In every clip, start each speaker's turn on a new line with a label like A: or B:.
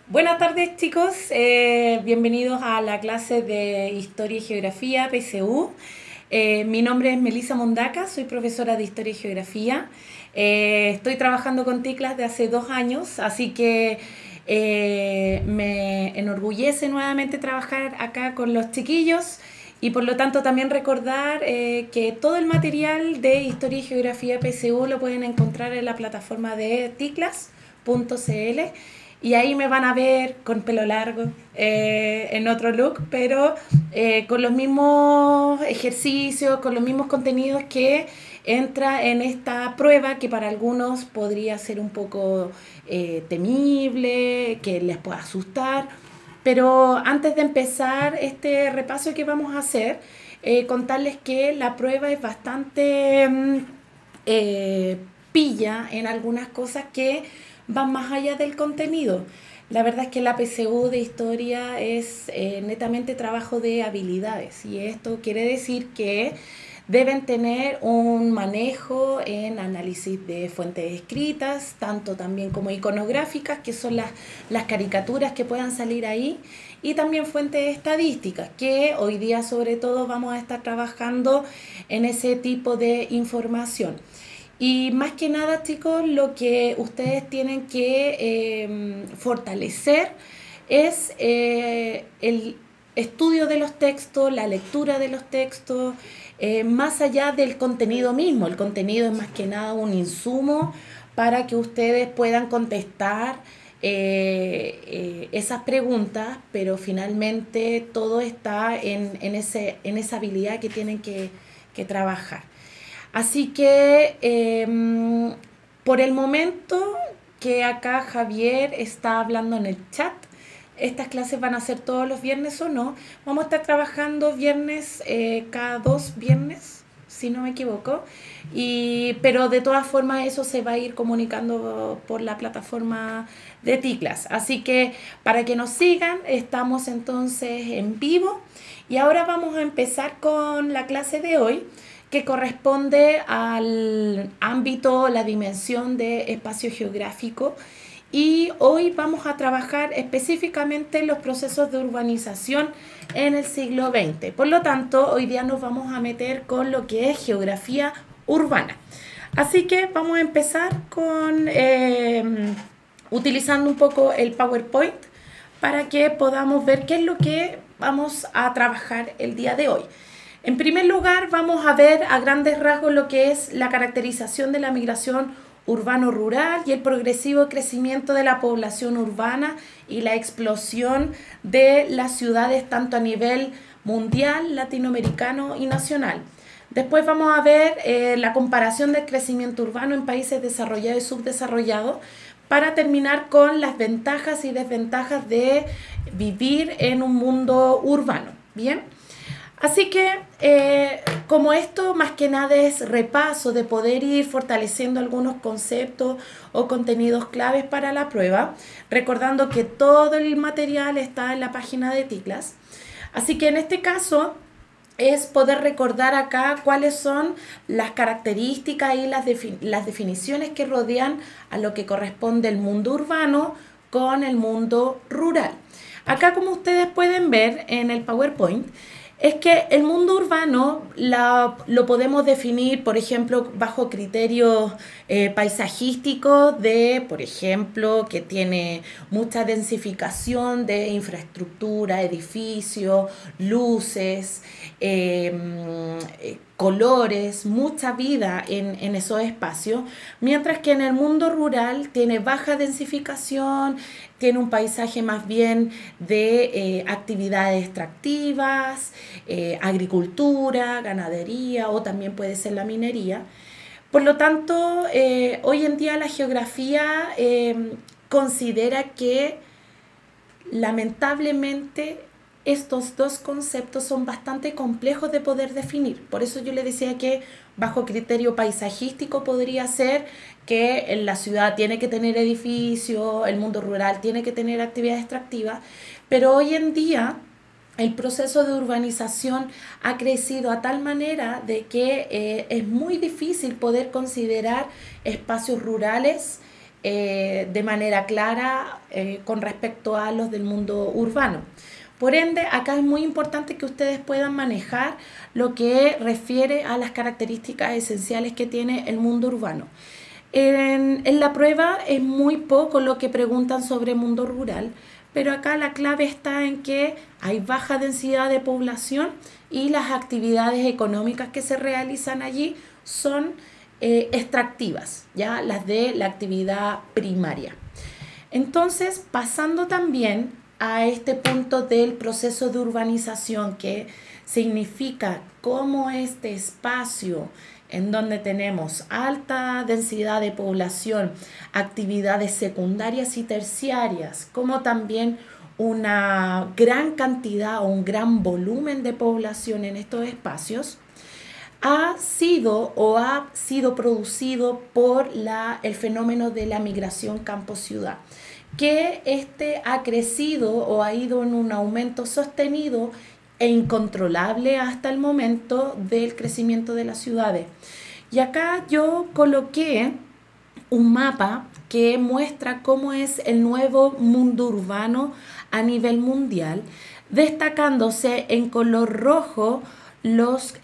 A: Buenas tardes chicos, bienvenidos a la clase de Historia y Geografía PSU. Mi nombre es Melissa Mondaca, soy profesora de Historia y Geografía. Estoy trabajando con TICLAS de hace 2 años, así que me enorgullece nuevamente trabajar acá con los chiquillos y por lo tanto también recordar que todo el material de Historia y Geografía PSU lo pueden encontrar en la plataforma de ticlas.cl. Y ahí me van a ver con pelo largo, en otro look, pero con los mismos ejercicios, con los mismos contenidos que entra en esta prueba que para algunos podría ser un poco temible, que les pueda asustar. Pero antes de empezar este repaso que vamos a hacer, contarles que la prueba es bastante pilla en algunas cosas que van más allá del contenido. La verdad es que la PSU de historia es netamente trabajo de habilidades y esto quiere decir que deben tener un manejo en análisis de fuentes escritas, tanto también como iconográficas, que son las caricaturas que puedan salir ahí, y también fuentes estadísticas, que hoy día sobre todo vamos a estar trabajando en ese tipo de información. Y más que nada, chicos, lo que ustedes tienen que fortalecer es el estudio de los textos, la lectura de los textos, más allá del contenido mismo. El contenido es más que nada un insumo para que ustedes puedan contestar esas preguntas, pero finalmente todo está en esa habilidad que tienen que trabajar. Así que por el momento que acá Javier está hablando en el chat, estas clases van a ser todos los viernes o no. Vamos a estar trabajando viernes, cada 2 viernes, si no me equivoco. Pero de todas formas eso se va a ir comunicando por la plataforma de TICLAS. Así que para que nos sigan, estamos entonces en vivo. Y ahora vamos a empezar con la clase de hoy, que corresponde al ámbito, la dimensión de espacio geográfico. Y hoy vamos a trabajar específicamente los procesos de urbanización en el siglo XX. Por lo tanto, hoy día nos vamos a meter con lo que es geografía urbana. Así que vamos a empezar con utilizando un poco el PowerPoint para que podamos ver qué es lo que vamos a trabajar el día de hoy. En primer lugar, vamos a ver a grandes rasgos lo que es la caracterización de la migración urbano-rural y el progresivo crecimiento de la población urbana y la explosión de las ciudades tanto a nivel mundial, latinoamericano y nacional. Después vamos a ver la comparación del crecimiento urbano en países desarrollados y subdesarrollados, para terminar con las ventajas y desventajas de vivir en un mundo urbano. ¿Bien? Así que como esto más que nada es repaso de poder ir fortaleciendo algunos conceptos o contenidos claves para la prueba, recordando que todo el material está en la página de TICLAS. Así que en este caso es poder recordar acá cuáles son las características y las definiciones que rodean a lo que corresponde el mundo urbano con el mundo rural. Acá, como ustedes pueden ver en el PowerPoint, es que el mundo urbano lo podemos definir, por ejemplo, bajo criterios paisajísticos de, por ejemplo, que tiene mucha densificación de infraestructura, edificios, luces, colores, mucha vida en esos espacios, mientras que en el mundo rural tiene baja densificación, tiene un paisaje más bien de actividades extractivas, agricultura, ganadería o también puede ser la minería. Por lo tanto, hoy en día la geografía considera que lamentablemente estos dos conceptos son bastante complejos de poder definir. Por eso yo le decía que bajo criterio paisajístico podría ser que en la ciudad tiene que tener edificios, el mundo rural tiene que tener actividades extractivas, pero hoy en día el proceso de urbanización ha crecido a tal manera de que es muy difícil poder considerar espacios rurales de manera clara con respecto a los del mundo urbano. Por ende, acá es muy importante que ustedes puedan manejar lo que refiere a las características esenciales que tiene el mundo urbano. En la prueba es muy poco lo que preguntan sobre mundo rural, pero acá la clave está en que hay baja densidad de población y las actividades económicas que se realizan allí son extractivas, ya las de la actividad primaria. Entonces, pasando también a este punto del proceso de urbanización, que significa cómo este espacio en donde tenemos alta densidad de población, actividades secundarias y terciarias, como también una gran cantidad o un gran volumen de población en estos espacios, ha sido producido por el fenómeno de la migración campo-ciudad, que ha crecido o ha ido en un aumento sostenido e incontrolable hasta el momento del crecimiento de las ciudades. Y acá yo coloqué un mapa que muestra cómo es el nuevo mundo urbano a nivel mundial, destacándose en color rojo los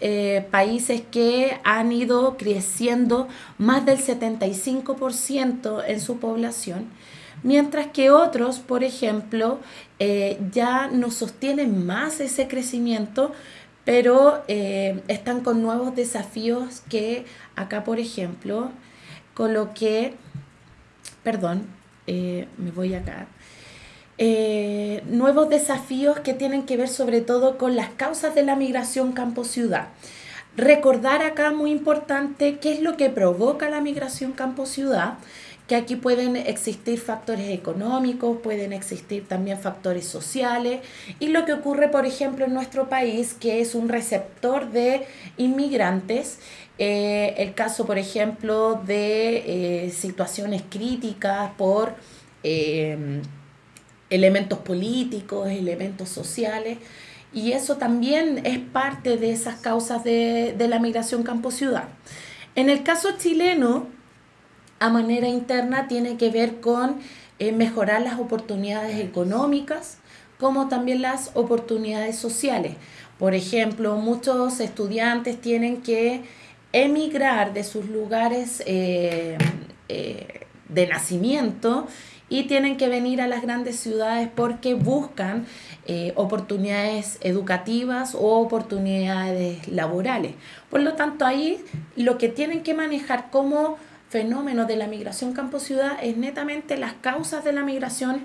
A: países que han ido creciendo más del 75% en su población, mientras que otros, por ejemplo, ya no sostienen más ese crecimiento, pero están con nuevos desafíos que acá, por ejemplo, coloqué, perdón, me voy acá. Nuevos desafíos que tienen que ver sobre todo con las causas de la migración campo-ciudad. Recordar acá, muy importante, qué es lo que provoca la migración campo-ciudad, que aquí pueden existir factores económicos, pueden existir también factores sociales, y lo que ocurre, por ejemplo, en nuestro país, que es un receptor de inmigrantes, el caso, por ejemplo, de situaciones críticas por elementos políticos, elementos sociales, y eso también es parte de esas causas de la migración campo-ciudad. En el caso chileno, a manera interna, tiene que ver con mejorar las oportunidades económicas, como también las oportunidades sociales. Por ejemplo, muchos estudiantes tienen que emigrar de sus lugares de nacimiento y tienen que venir a las grandes ciudades porque buscan oportunidades educativas o oportunidades laborales. Por lo tanto, ahí lo que tienen que manejar como fenómeno de la migración campo-ciudad es netamente las causas de la migración,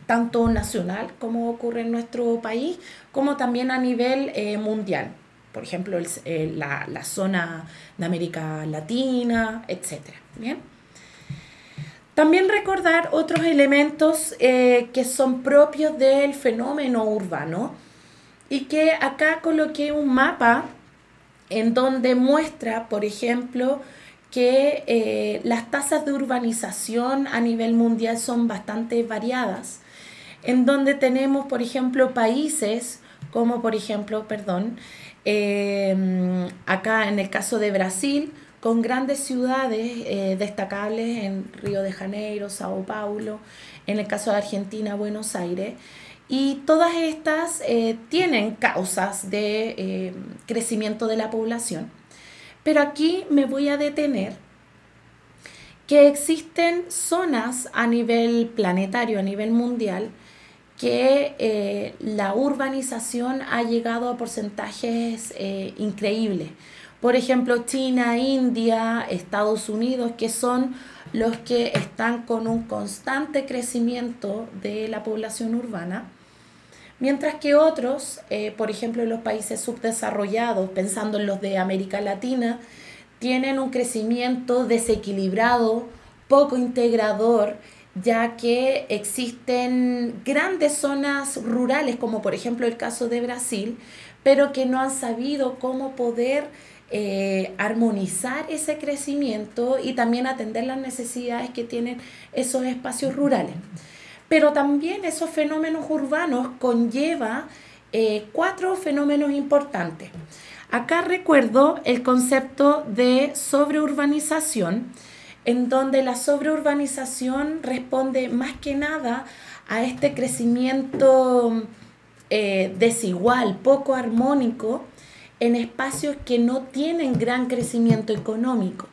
A: tanto nacional, como ocurre en nuestro país, como también a nivel mundial. Por ejemplo, la zona de América Latina, etc. ¿Bien? También recordar otros elementos que son propios del fenómeno urbano, y que acá coloqué un mapa en donde muestra, por ejemplo, que las tasas de urbanización a nivel mundial son bastante variadas, en donde tenemos, por ejemplo, países como, por ejemplo, acá en el caso de Brasil, con grandes ciudades destacables en Río de Janeiro, Sao Paulo, en el caso de Argentina, Buenos Aires, y todas estas tienen causas de crecimiento de la población. Pero aquí me voy a detener que existen zonas a nivel planetario, a nivel mundial, que la urbanización ha llegado a porcentajes increíbles. Por ejemplo, China, India, Estados Unidos, que son los que están con un constante crecimiento de la población urbana, mientras que otros, por ejemplo, los países subdesarrollados, pensando en los de América Latina, tienen un crecimiento desequilibrado, poco integrador, ya que existen grandes zonas rurales, como por ejemplo el caso de Brasil, pero que no han sabido cómo poder armonizar ese crecimiento y también atender las necesidades que tienen esos espacios rurales. Pero también esos fenómenos urbanos conllevan 4 fenómenos importantes. Acá recuerdo el concepto de sobreurbanización, en donde la sobreurbanización responde más que nada a este crecimiento desigual, poco armónico, en espacios que no tienen gran crecimiento económico.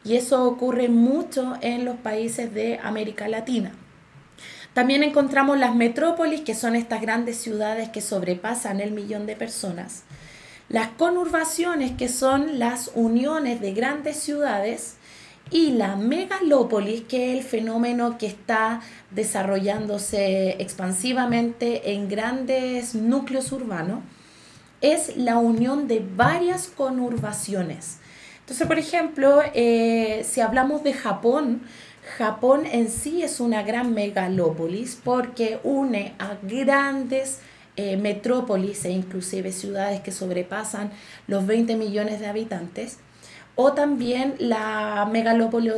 A: Y eso ocurre mucho en los países de América Latina. También encontramos las metrópolis, que son estas grandes ciudades que sobrepasan el 1.000.000 de personas. Las conurbaciones, que son las uniones de grandes ciudades. Y la megalópolis, que es el fenómeno que está desarrollándose expansivamente en grandes núcleos urbanos, es la unión de varias conurbaciones. Entonces, por ejemplo, si hablamos de Japón, Japón en sí es una gran megalópolis porque une a grandes metrópolis e inclusive ciudades que sobrepasan los 20 millones de habitantes, o también la megalópoli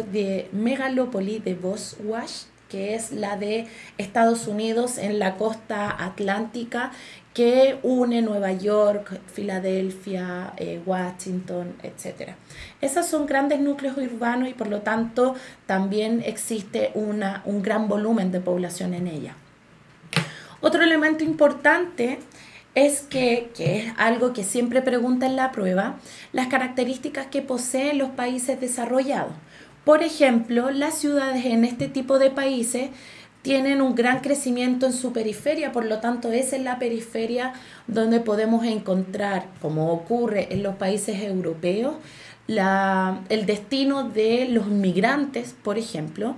A: de Boswash, que es la de Estados Unidos en la costa atlántica, que une Nueva York, Filadelfia, Washington, etc. Esos son grandes núcleos urbanos y por lo tanto también existe un gran volumen de población en ella. Otro elemento importante es que es algo que siempre pregunta en la prueba, las características que poseen los países desarrollados. Por ejemplo, las ciudades en este tipo de países tienen un gran crecimiento en su periferia, por lo tanto es en la periferia donde podemos encontrar, como ocurre en los países europeos, el destino de los migrantes, por ejemplo.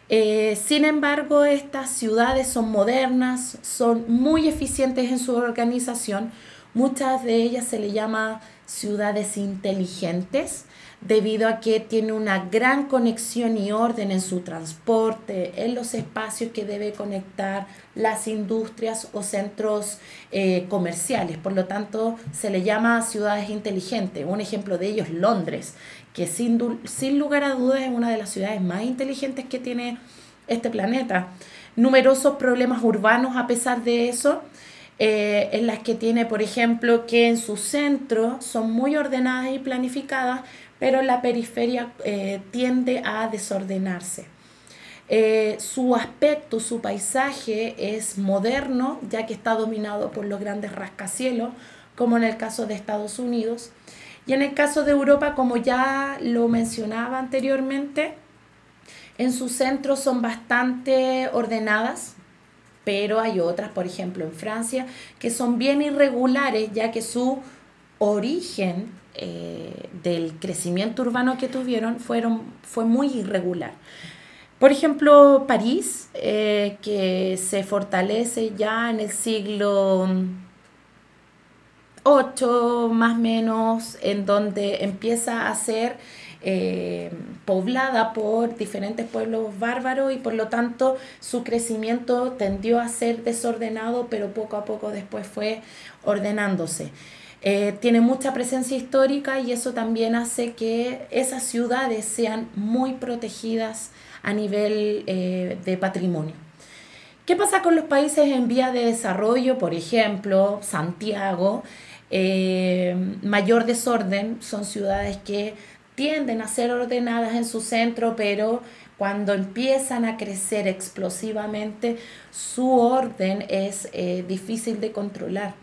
A: Sin embargo, estas ciudades son modernas, son muy eficientes en su organización. Muchas de ellas se le llama ciudades inteligentes, debido a que tiene una gran conexión y orden en su transporte, en los espacios que debe conectar las industrias o centros comerciales. Por lo tanto, se le llama ciudades inteligentes. Un ejemplo de ello es Londres, que sin lugar a dudas es una de las ciudades más inteligentes que tiene este planeta. Numerosos problemas urbanos a pesar de eso, en las que tiene, por ejemplo, que en su centro son muy ordenadas y planificadas, pero la periferia tiende a desordenarse. Su aspecto, su paisaje es moderno, ya que está dominado por los grandes rascacielos, como en el caso de Estados Unidos. Y en el caso de Europa, como ya lo mencionaba anteriormente, en su centro son bastante ordenadas, pero hay otras, por ejemplo en Francia, que son bien irregulares, ya que su origen del crecimiento urbano que tuvieron fue muy irregular. Por ejemplo, París, que se fortalece ya en el siglo VIII, más o menos, en donde empieza a ser poblada por diferentes pueblos bárbaros y por lo tanto su crecimiento tendió a ser desordenado, pero poco a poco después fue ordenándose. Tiene mucha presencia histórica y eso también hace que esas ciudades sean muy protegidas a nivel de patrimonio. ¿Qué pasa con los países en vía de desarrollo? Por ejemplo, Santiago, mayor desorden, son ciudades que tienden a ser ordenadas en su centro, pero cuando empiezan a crecer explosivamente, su orden es difícil de controlar.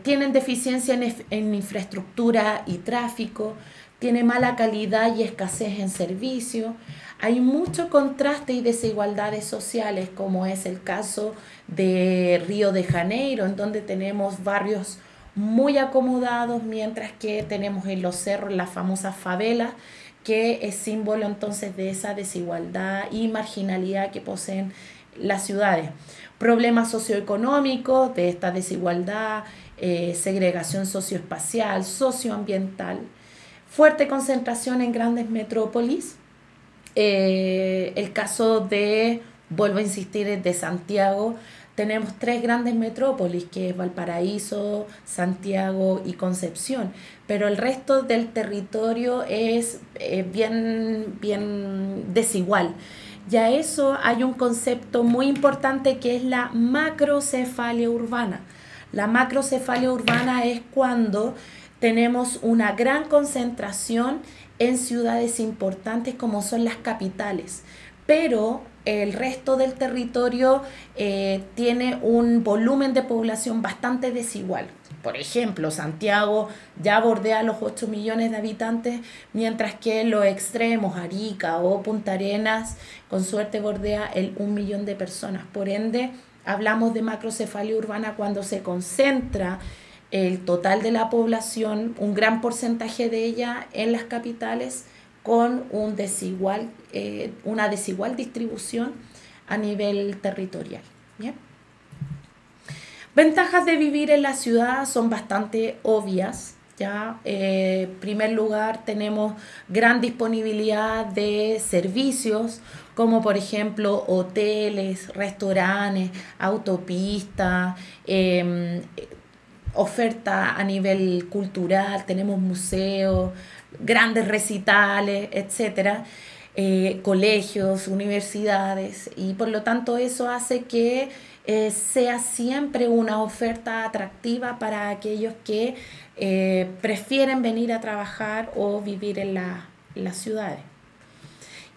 A: Tienen deficiencia en infraestructura y tráfico, tiene mala calidad y escasez en servicio. Hay mucho contraste y desigualdades sociales, como es el caso de Río de Janeiro, en donde tenemos barrios muy acomodados, mientras que tenemos en los cerros las famosas favelas, que es símbolo entonces de esa desigualdad y marginalidad que poseen las ciudades. Problemas socioeconómicos de esta desigualdad, segregación socioespacial, socioambiental, fuerte concentración en grandes metrópolis. El caso de, vuelvo a insistir, de Santiago. Tenemos 3 grandes metrópolis, que es Valparaíso, Santiago y Concepción, pero el resto del territorio es bien desigual. Y a eso hay un concepto muy importante que es la macrocefalia urbana. La macrocefalia urbana es cuando tenemos una gran concentración en ciudades importantes como son las capitales, pero el resto del territorio tiene un volumen de población bastante desigual. Por ejemplo, Santiago ya bordea los 8 millones de habitantes, mientras que los extremos, Arica o Punta Arenas, con suerte bordea el 1 millón de personas. Por ende, hablamos de macrocefalia urbana cuando se concentra el total de la población, un gran porcentaje de ella en las capitales, con una desigual distribución a nivel territorial. ¿Bien? Ventajas de vivir en la ciudad son bastante obvias. ¿Ya? En primer lugar, tenemos gran disponibilidad de servicios, como por ejemplo hoteles, restaurantes, autopistas, oferta a nivel cultural, tenemos museos, grandes recitales, etcétera, colegios, universidades, y por lo tanto eso hace que sea siempre una oferta atractiva para aquellos que prefieren venir a trabajar o vivir en las ciudades.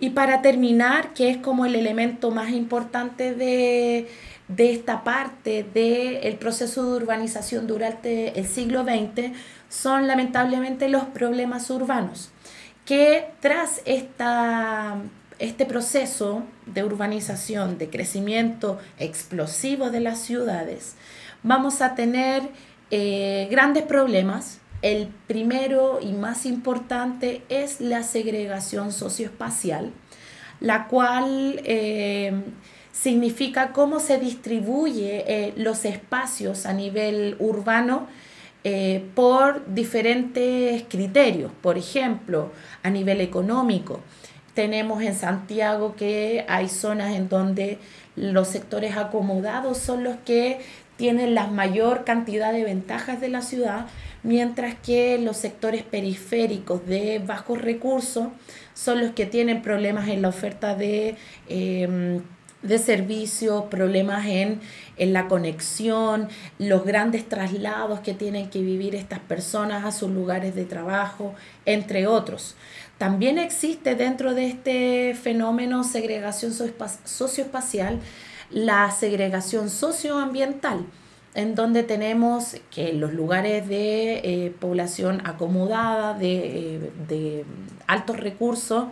A: Y para terminar, que es como el elemento más importante de esta parte del proceso de urbanización durante el siglo XX, son lamentablemente los problemas urbanos, que tras este proceso de urbanización, de crecimiento explosivo de las ciudades, vamos a tener grandes problemas. El primero y más importante es la segregación socioespacial, la cual significa cómo se distribuye los espacios a nivel urbano por diferentes criterios. Por ejemplo, a nivel económico, tenemos en Santiago que hay zonas en donde los sectores acomodados son los que tienen la mayor cantidad de ventajas de la ciudad, mientras que los sectores periféricos de bajos recursos son los que tienen problemas en la oferta de servicios, problemas en la conexión, los grandes traslados que tienen que vivir estas personas a sus lugares de trabajo, entre otros. También existe dentro de este fenómeno segregación socioespacial la segregación socioambiental, en donde tenemos que los lugares de población acomodada, de altos recursos,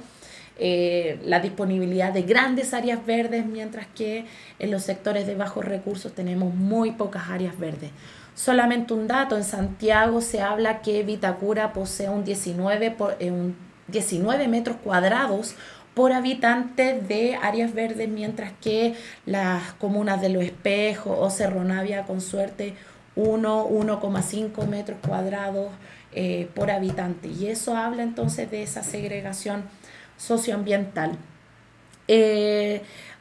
A: la disponibilidad de grandes áreas verdes, mientras que en los sectores de bajos recursos tenemos muy pocas áreas verdes. Solamente un dato: en Santiago se habla que Vitacura posee un 19 metros cuadrados por habitante de áreas verdes, mientras que las comunas de Los Espejos o Cerro Navia, con suerte, 1,5 metros cuadrados por habitante. Y eso habla entonces de esa segregación socioambiental.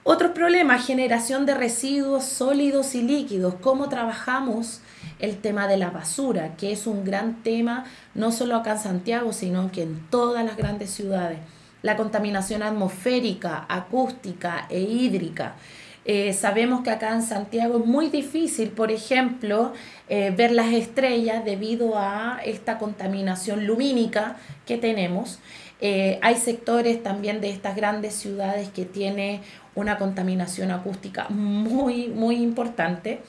A: Otros problemas: generación de residuos sólidos y líquidos. ¿Cómo trabajamos el tema de la basura? Que es un gran tema, no solo acá en Santiago, sino que en todas las grandes ciudades. La contaminación atmosférica, acústica e hídrica. Sabemos que acá en Santiago es muy difícil, por ejemplo, ver las estrellas debido a esta contaminación lumínica que tenemos. Hay sectores también de estas grandes ciudades que tienen una contaminación acústica muy, muy importante,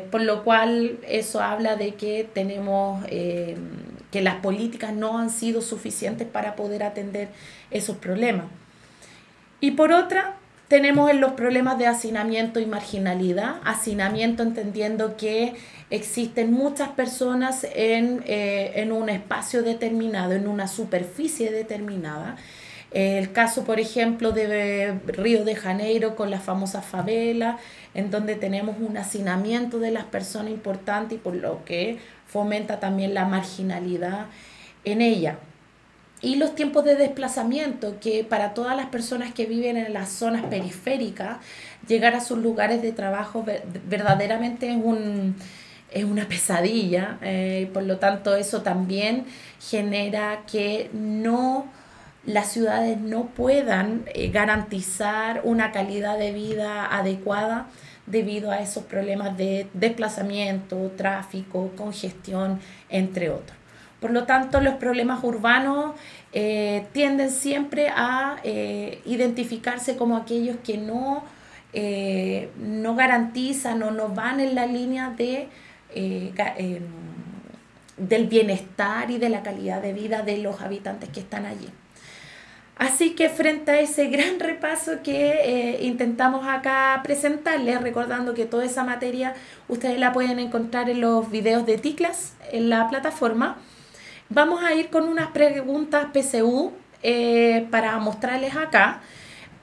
A: por lo cual eso habla de que tenemos que las políticas no han sido suficientes para poder atender esos problemas. Y por otra, tenemos los problemas de hacinamiento y marginalidad. Hacinamiento entendiendo que existen muchas personas en un espacio determinado, en una superficie determinada. El caso, por ejemplo, de Río de Janeiro con las famosas favelas, en donde tenemos un hacinamiento de las personas importante, y por lo que fomenta también la marginalidad en ella. Y los tiempos de desplazamiento, que para todas las personas que viven en las zonas periféricas, llegar a sus lugares de trabajo verdaderamente es una pesadilla. Por lo tanto, eso también genera que las ciudades no puedan garantizar una calidad de vida adecuada debido a esos problemas de desplazamiento, tráfico, congestión, entre otros. Por lo tanto, los problemas urbanos tienden siempre a identificarse como aquellos que no garantizan o no van en la línea del bienestar y de la calidad de vida de los habitantes que están allí. Así que frente a ese gran repaso que intentamos acá presentarles, recordando que toda esa materia ustedes la pueden encontrar en los videos de TICLAS en la plataforma, vamos a ir con unas preguntas PSU para mostrarles acá,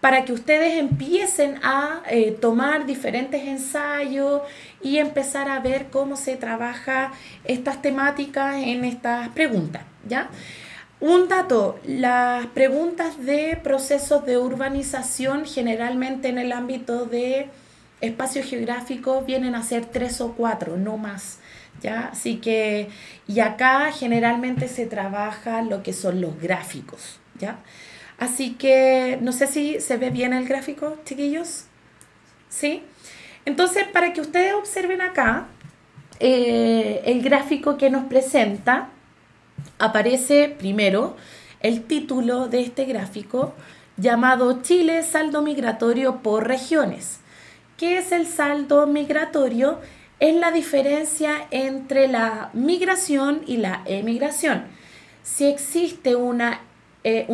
A: para que ustedes empiecen a tomar diferentes ensayos y empezar a ver cómo se trabaja estas temáticas en estas preguntas, ¿ya? Un dato, las preguntas de procesos de urbanización generalmente en el ámbito de espacio geográfico vienen a ser 3 o 4, no más, ¿ya? Así que, y acá generalmente se trabaja lo que son los gráficos, ¿ya? Así que, no sé si se ve bien el gráfico, chiquillos, ¿sí? Entonces, para que ustedes observen acá, el gráfico que nos presenta, aparece primero el título de este gráfico llamado Chile, saldo migratorio por regiones. ¿Qué es el saldo migratorio? Es la diferencia entre la migración y la emigración. Si existe un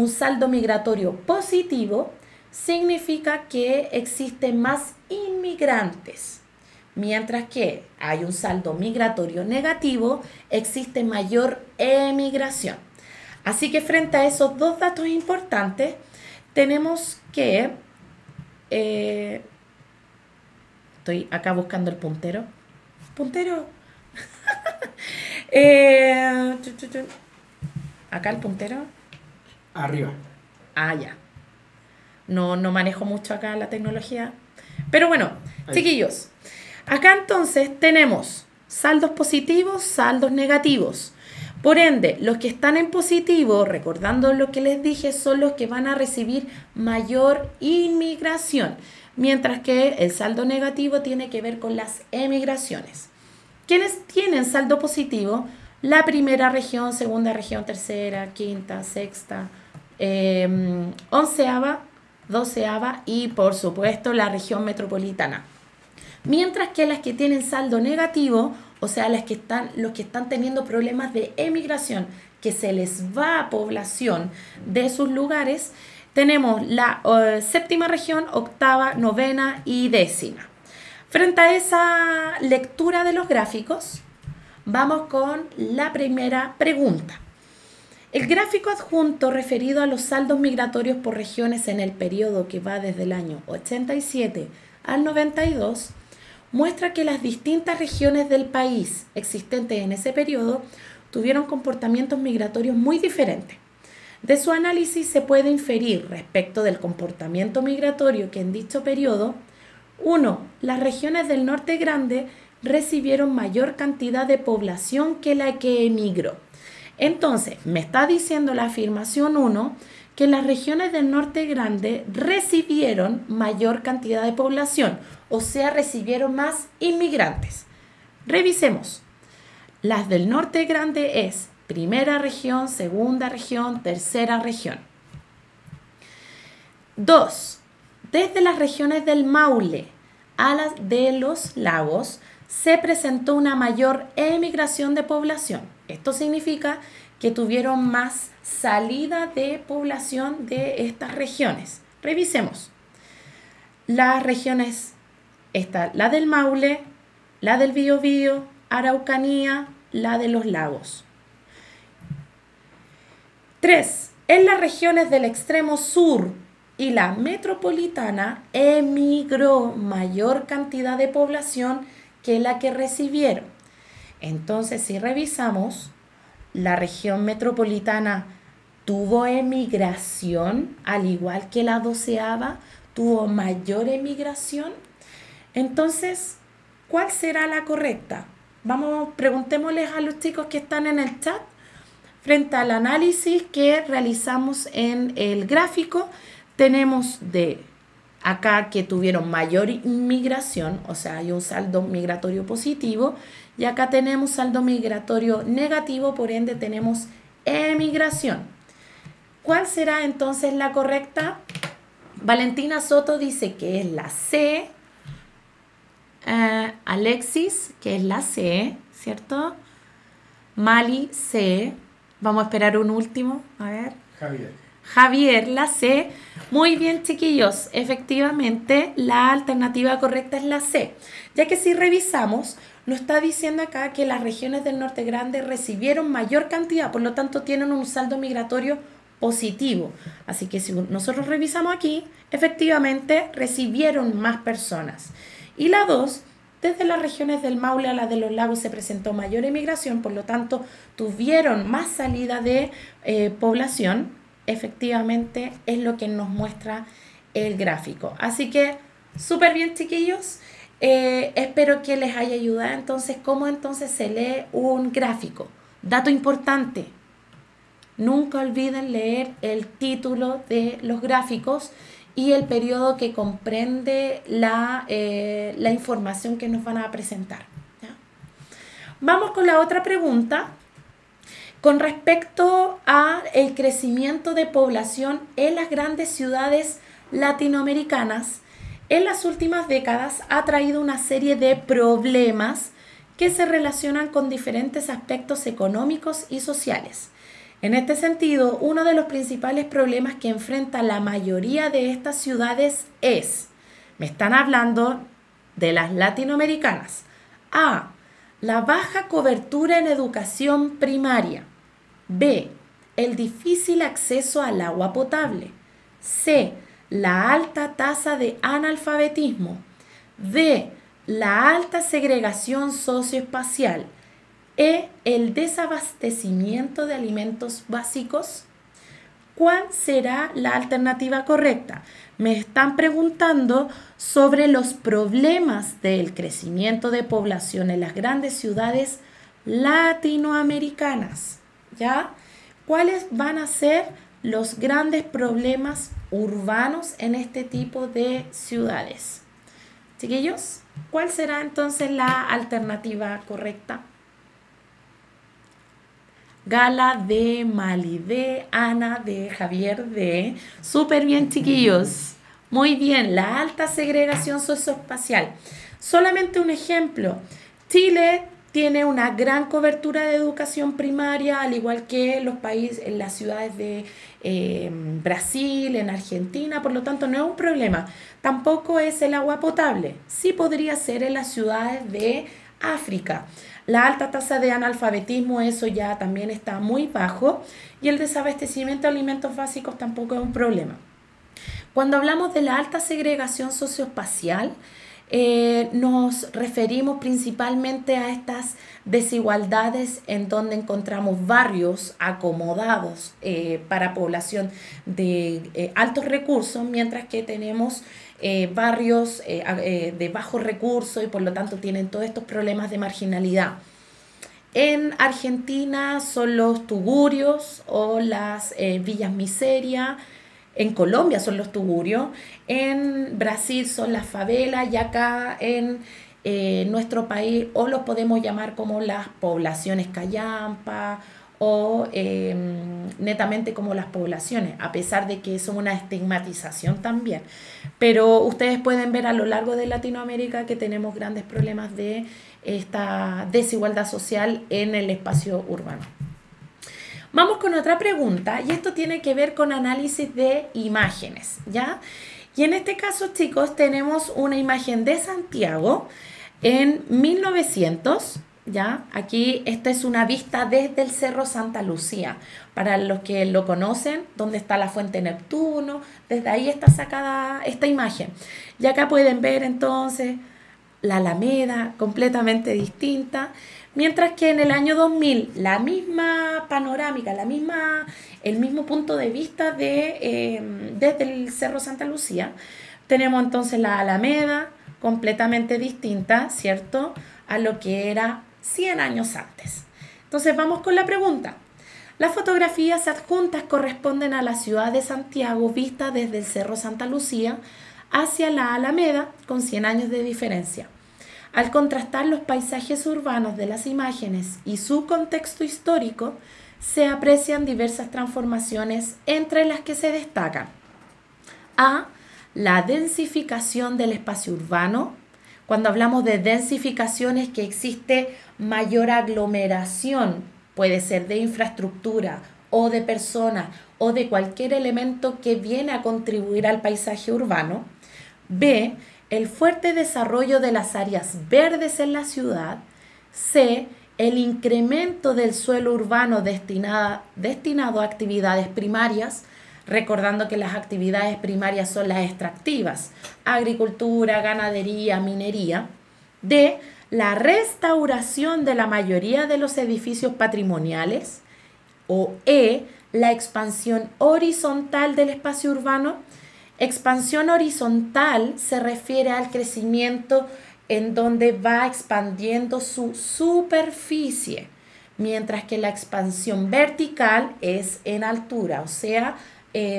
A: saldo migratorio positivo, significa que existen más inmigrantes. Mientras que hay un saldo migratorio negativo, existe mayor emigración. Así que frente a esos dos datos importantes, tenemos que... estoy acá buscando el puntero. ¡Puntero! Acá el puntero.
B: Arriba.
A: Ah, ya. No manejo mucho acá la tecnología. Pero bueno, ahí. Chiquillos. Acá entonces tenemos saldos positivos, saldos negativos. Por ende, los que están en positivo, recordando lo que les dije, son los que van a recibir mayor inmigración, mientras que el saldo negativo tiene que ver con las emigraciones. ¿Quiénes tienen saldo positivo? La primera región, segunda región, tercera, quinta, sexta, onceava, doceava y por supuesto la región metropolitana. Mientras que las que tienen saldo negativo, o sea, los que están teniendo problemas de emigración, que se les va población de sus lugares, tenemos la séptima región, octava, novena y décima. Frente a esa lectura de los gráficos, vamos con la primera pregunta. El gráfico adjunto referido a los saldos migratorios por regiones en el periodo que va desde el año 87 al 92 muestra que las distintas regiones del país existentes en ese periodo tuvieron comportamientos migratorios muy diferentes. De su análisis se puede inferir respecto del comportamiento migratorio que en dicho periodo, 1. Las regiones del norte grande recibieron mayor cantidad de población que la que emigró. Entonces, me está diciendo la afirmación 1 que las regiones del norte grande recibieron mayor cantidad de población, o sea, recibieron más inmigrantes. Revisemos. Las del norte grande es primera región, segunda región, tercera región. 2. Desde las regiones del Maule a las de los lagos se presentó una mayor emigración de población. Esto significa que tuvieron más salida de población de estas regiones. Revisemos. Las regiones, la del Maule, la del Biobío, Araucanía, la de los lagos. 3. En las regiones del extremo sur y la metropolitana emigró mayor cantidad de población que la que recibieron. Entonces, si revisamos, la región metropolitana tuvo emigración, al igual que la doceava, tuvo mayor emigración. Entonces, ¿cuál será la correcta? Preguntémosles a los chicos que están en el chat. Frente al análisis que realizamos en el gráfico, tenemos de acá que tuvieron mayor inmigración, o sea, hay un saldo migratorio positivo, y acá tenemos saldo migratorio negativo, por ende tenemos emigración. ¿Cuál será entonces la correcta? Valentina Soto dice que es la C. Alexis, que es la C, ¿cierto? Mali, C. Vamos a esperar un último, a ver. Javier, la C. Muy bien, chiquillos. Efectivamente, la alternativa correcta es la C. Ya que si revisamos, nos está diciendo acá que las regiones del Norte Grande recibieron mayor cantidad, por lo tanto tienen un saldo migratorio positivo. Así que si nosotros revisamos aquí, efectivamente recibieron más personas. Y la 2, desde las regiones del Maule a las de los Lagos se presentó mayor emigración, por lo tanto tuvieron más salida de población. Efectivamente es lo que nos muestra el gráfico. Así que súper bien, chiquillos. Espero que les haya ayudado. Entonces, ¿cómo entonces se lee un gráfico? Dato importante. Nunca olviden leer el título de los gráficos y el periodo que comprende la información que nos van a presentar, ¿ya? Vamos con la otra pregunta. Con respecto a el crecimiento de población en las grandes ciudades latinoamericanas, en las últimas décadas ha traído una serie de problemas que se relacionan con diferentes aspectos económicos y sociales. En este sentido, uno de los principales problemas que enfrenta la mayoría de estas ciudades es, me están hablando de las latinoamericanas, A, la baja cobertura en educación primaria, B, el difícil acceso al agua potable, C, la alta tasa de analfabetismo, D, la alta segregación socioespacial, E, el desabastecimiento de alimentos básicos. ¿Cuál será la alternativa correcta? Me están preguntando sobre los problemas del crecimiento de población en las grandes ciudades latinoamericanas, ¿ya? ¿Cuáles van a ser los grandes problemas urbanos en este tipo de ciudades? Chiquillos, ¿cuál será entonces la alternativa correcta? Gala de Mali, de Ana, de Javier, de... Súper bien, chiquillos. Muy bien, la alta segregación socioespacial. Solamente un ejemplo. Chile tiene una gran cobertura de educación primaria, al igual que los países, en las ciudades de Brasil, en Argentina, por lo tanto no es un problema. Tampoco es el agua potable. Sí podría ser en las ciudades de África. La alta tasa de analfabetismo, eso ya también está muy bajo, y el desabastecimiento de alimentos básicos tampoco es un problema. Cuando hablamos de la alta segregación socioespacial, nos referimos principalmente a estas desigualdades en donde encontramos barrios acomodados para población de altos recursos, mientras que tenemos barrios de bajos recursos y por lo tanto tienen todos estos problemas de marginalidad. En Argentina son los tugurios o las villas miseria. En Colombia son los tugurios, en Brasil son las favelas y acá en nuestro país o los podemos llamar como las poblaciones callampa o netamente como las poblaciones, a pesar de que son una estigmatización también. Pero ustedes pueden ver a lo largo de Latinoamérica que tenemos grandes problemas de esta desigualdad social en el espacio urbano. Vamos con otra pregunta y esto tiene que ver con análisis de imágenes, ¿ya? Y en este caso, chicos, tenemos una imagen de Santiago en 1900, ¿ya? Aquí esta es una vista desde el Cerro Santa Lucía. Para los que lo conocen, donde está la Fuente Neptuno, desde ahí está sacada esta imagen. Y acá pueden ver entonces la Alameda completamente distinta. Mientras que en el año 2000, la misma panorámica, el mismo punto de vista desde el Cerro Santa Lucía, tenemos entonces la Alameda completamente distinta, ¿cierto?, a lo que era 100 años antes. Entonces vamos con la pregunta. Las fotografías adjuntas corresponden a la ciudad de Santiago vista desde el Cerro Santa Lucía hacia la Alameda con 100 años de diferencia. Al contrastar los paisajes urbanos de las imágenes y su contexto histórico, se aprecian diversas transformaciones entre las que se destacan: A. La densificación del espacio urbano. Cuando hablamos de densificación es que existe mayor aglomeración, puede ser de infraestructura o de personas o de cualquier elemento que viene a contribuir al paisaje urbano. B. El fuerte desarrollo de las áreas verdes en la ciudad. C. El incremento del suelo urbano destinado a actividades primarias, recordando que las actividades primarias son las extractivas: agricultura, ganadería, minería. D. La restauración de la mayoría de los edificios patrimoniales. O E. La expansión horizontal del espacio urbano. Expansión horizontal se refiere al crecimiento en donde va expandiendo su superficie, mientras que la expansión vertical es en altura, o sea,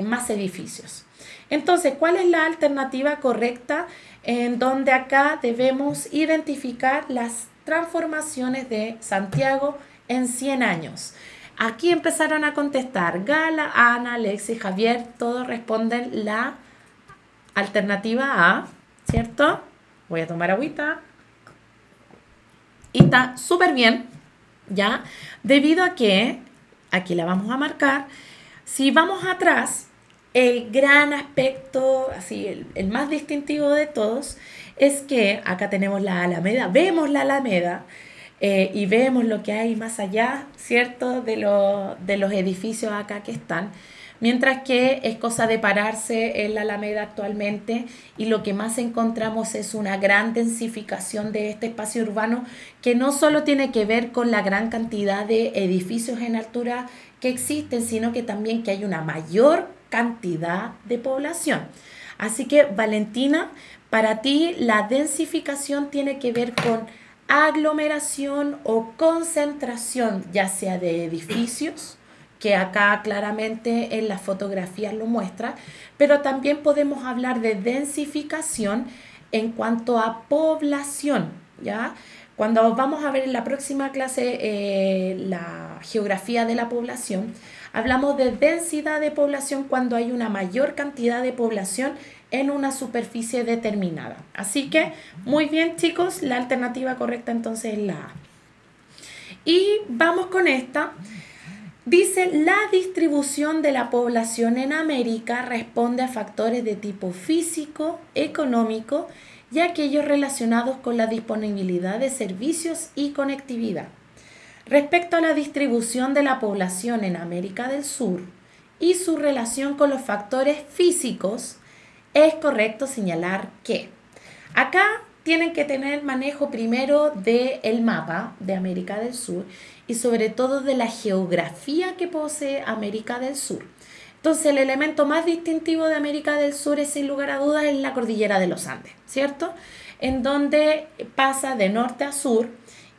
A: más edificios. Entonces, ¿cuál es la alternativa correcta? En donde acá debemos identificar las transformaciones de Santiago en 100 años. Aquí empezaron a contestar Gala, Ana, Alexis, Javier, todos responden la alternativa A, ¿cierto? Voy a tomar agüita. Y está súper bien, ¿ya? Debido a que, aquí la vamos a marcar, si vamos atrás, el gran aspecto, así, el más distintivo de todos, es que acá tenemos la Alameda, vemos la Alameda, y vemos lo que hay más allá, ¿cierto? De los edificios acá que están. Mientras que es cosa de pararse en la Alameda actualmente y lo que más encontramos es una gran densificación de este espacio urbano que no solo tiene que ver con la gran cantidad de edificios en altura que existen, sino que también que hay una mayor cantidad de población. Así que, Valentina, para ti la densificación tiene que ver con aglomeración o concentración, ya sea de edificios, que acá claramente en las fotografías lo muestra, pero también podemos hablar de densificación en cuanto a población, ¿ya? Cuando vamos a ver en la próxima clase la geografía de la población, hablamos de densidad de población cuando hay una mayor cantidad de población en una superficie determinada. Así que, muy bien, chicos, la alternativa correcta entonces es la A. Y vamos con esta. Dice, la distribución de la población en América responde a factores de tipo físico, económico y aquellos relacionados con la disponibilidad de servicios y conectividad. Respecto a la distribución de la población en América del Sur y su relación con los factores físicos, es correcto señalar que acá tienen que tener manejo primero del mapa de América del Sur y sobre todo de la geografía que posee América del Sur. Entonces, el elemento más distintivo de América del Sur es, sin lugar a dudas, en la cordillera de los Andes, ¿cierto? En donde pasa de norte a sur,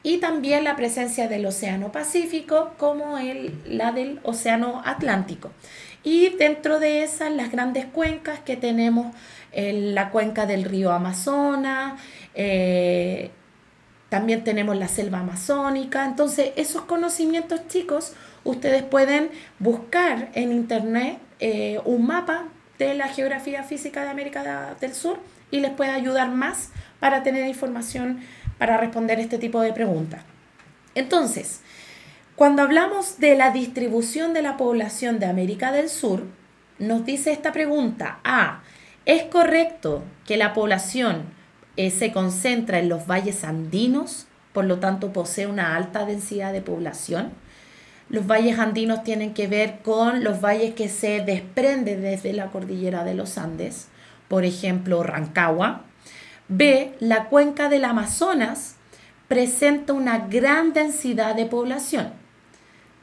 A: y también la presencia del Océano Pacífico como la del Océano Atlántico. Y dentro de esas, las grandes cuencas que tenemos, la cuenca del río Amazonas, también tenemos la selva amazónica. Entonces, esos conocimientos, chicos, ustedes pueden buscar en internet un mapa de la geografía física de América del Sur y les puede ayudar más para tener información para responder este tipo de preguntas. Entonces, cuando hablamos de la distribución de la población de América del Sur, nos dice esta pregunta: A, ¿es correcto que la población se concentra en los valles andinos, por lo tanto posee una alta densidad de población? Los valles andinos tienen que ver con los valles que se desprenden desde la cordillera de los Andes, por ejemplo, Rancagua. B, la cuenca del Amazonas presenta una gran densidad de población.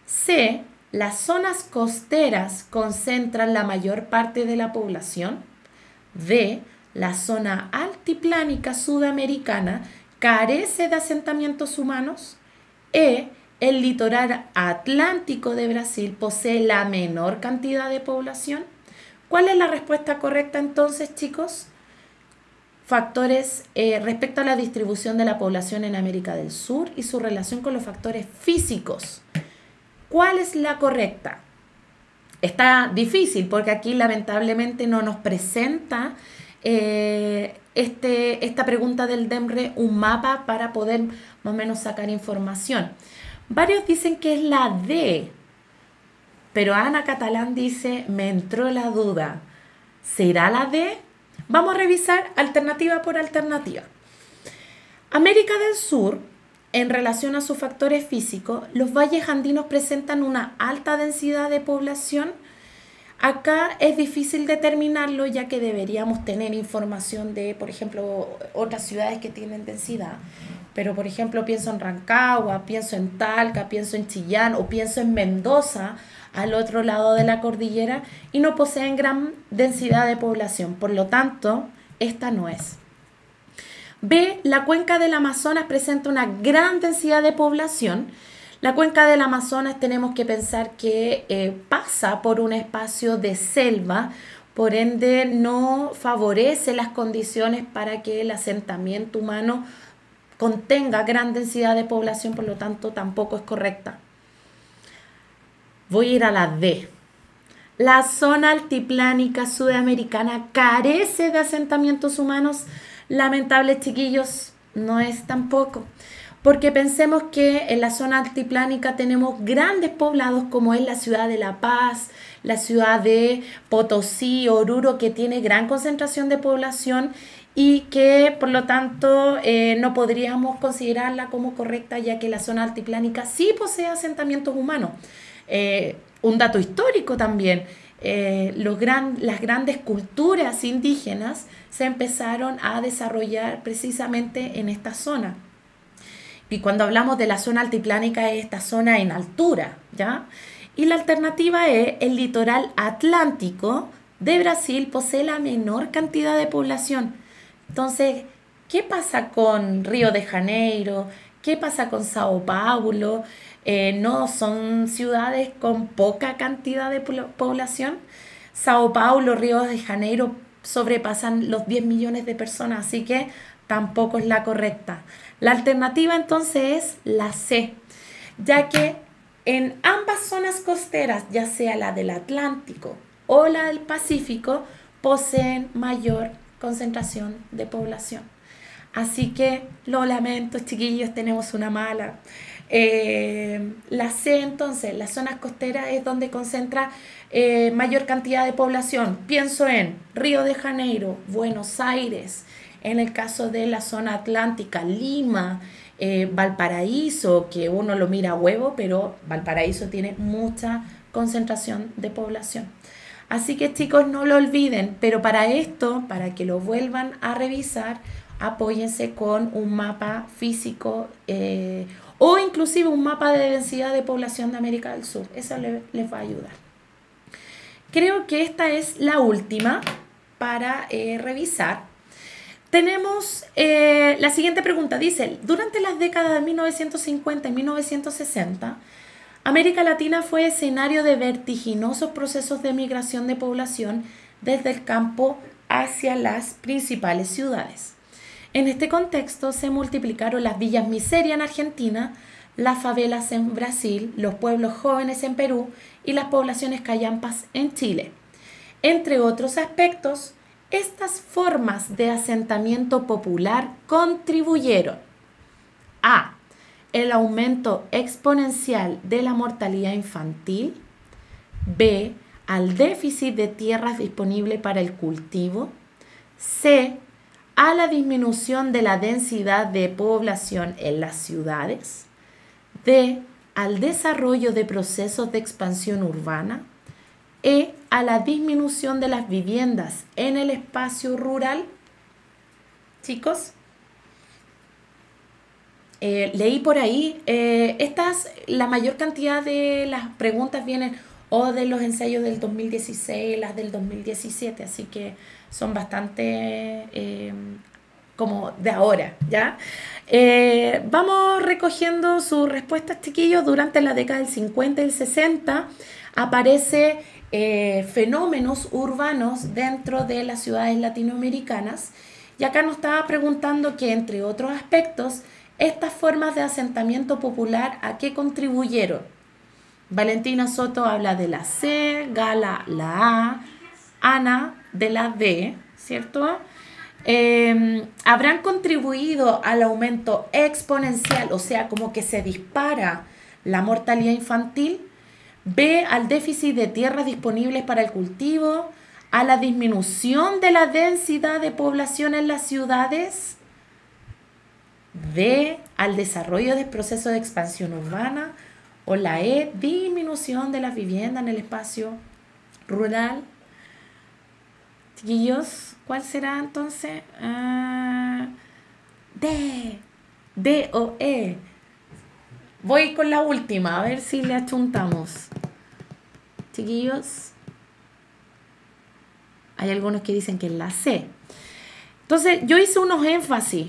A: C, las zonas costeras concentran la mayor parte de la población. D, la zona altiplánica sudamericana carece de asentamientos humanos. E, el litoral atlántico de Brasil posee la menor cantidad de población. ¿Cuál es la respuesta correcta entonces, chicos? factores respecto a la distribución de la población en América del Sur y su relación con los factores físicos. ¿Cuál es la correcta? Está difícil porque aquí lamentablemente no nos presenta esta pregunta del DEMRE un mapa para poder más o menos sacar información. Varios dicen que es la D, pero Ana Catalán dice, me entró la duda. ¿Será la D? Vamos a revisar alternativa por alternativa. América del Sur, en relación a sus factores físicos, los valles andinos presentan una alta densidad de población. Acá es difícil determinarlo ya que deberíamos tener información de, por ejemplo, otras ciudades que tienen densidad. Pero, por ejemplo, pienso en Rancagua, pienso en Talca, pienso en Chillán o pienso en Mendoza, al otro lado de la cordillera, y no poseen gran densidad de población. Por lo tanto, esta no es. B, la cuenca del Amazonas presenta una gran densidad de población. La cuenca del Amazonas tenemos que pensar que pasa por un espacio de selva, por ende no favorece las condiciones para que el asentamiento humano contenga gran densidad de población, por lo tanto tampoco es correcta. Voy a ir a la D. La zona altiplánica sudamericana carece de asentamientos humanos. Lamentables, chiquillos, no es tampoco. Porque pensemos que en la zona altiplánica tenemos grandes poblados como es la ciudad de La Paz, la ciudad de Potosí, Oruro, que tiene gran concentración de población y que por lo tanto no podríamos considerarla como correcta ya que la zona altiplánica sí posee asentamientos humanos. Un dato histórico también, las grandes culturas indígenas se empezaron a desarrollar precisamente en esta zona. Y cuando hablamos de la zona altiplánica es esta zona en altura, ¿ya? Y la alternativa es el litoral atlántico de Brasil posee la menor cantidad de población. Entonces, ¿qué pasa con Río de Janeiro? ¿Qué pasa con Sao Paulo? ¿No son ciudades con poca cantidad de población? Sao Paulo, Río de Janeiro sobrepasan los 10 millones de personas, así que tampoco es la correcta. La alternativa entonces es la C, ya que en ambas zonas costeras, ya sea la del Atlántico o la del Pacífico, poseen mayor concentración de población. Así que lo lamento, chiquillos, tenemos una mala. La C entonces, las zonas costeras es donde concentra mayor cantidad de población. Pienso en Río de Janeiro, Buenos Aires, en el caso de la zona atlántica, Lima, Valparaíso, que uno lo mira a huevo, pero Valparaíso tiene mucha concentración de población. Así que chicos, no lo olviden, pero para esto, para que lo vuelvan a revisar, apóyense con un mapa físico o inclusive un mapa de densidad de población de América del Sur. Eso les va a ayudar. Creo que esta es la última para revisar. Tenemos la siguiente pregunta. Dice, durante las décadas de 1950 y 1960, América Latina fue escenario de vertiginosos procesos de migración de población desde el campo hacia las principales ciudades. En este contexto se multiplicaron las villas miseria en Argentina, las favelas en Brasil, los pueblos jóvenes en Perú y las poblaciones callampas en Chile. Entre otros aspectos, estas formas de asentamiento popular contribuyeron a el aumento exponencial de la mortalidad infantil, B, al déficit de tierras disponibles para el cultivo, C, a la disminución de la densidad de población en las ciudades, D, al desarrollo de procesos de expansión urbana, E, a la disminución de las viviendas en el espacio rural. Chicos, leí por ahí, la mayor cantidad de las preguntas vienen o de los ensayos del 2016, las del 2017, así que son bastante como de ahora, ¿ya? Vamos recogiendo sus respuestas, chiquillos. Durante la década del 50 y el 60 aparece fenómenos urbanos dentro de las ciudades latinoamericanas Y acá nos estaba preguntando que, entre otros aspectos, estas formas de asentamiento popular, ¿a qué contribuyeron? Valentina Soto habla de la C, Gala la A, Ana de la D, ¿cierto? Habrán contribuido al aumento exponencial, o sea, como que se dispara la mortalidad infantil. B, al déficit de tierras disponibles para el cultivo, a la disminución de la densidad de población en las ciudades. D, al desarrollo del proceso de expansión urbana. O la E, disminución de las viviendas en el espacio rural. Chiquillos, ¿cuál será entonces? D o E. Voy con la última, a ver si le achuntamos. Chiquillos, hay algunos que dicen que es la C. Entonces, yo hice unos énfasis.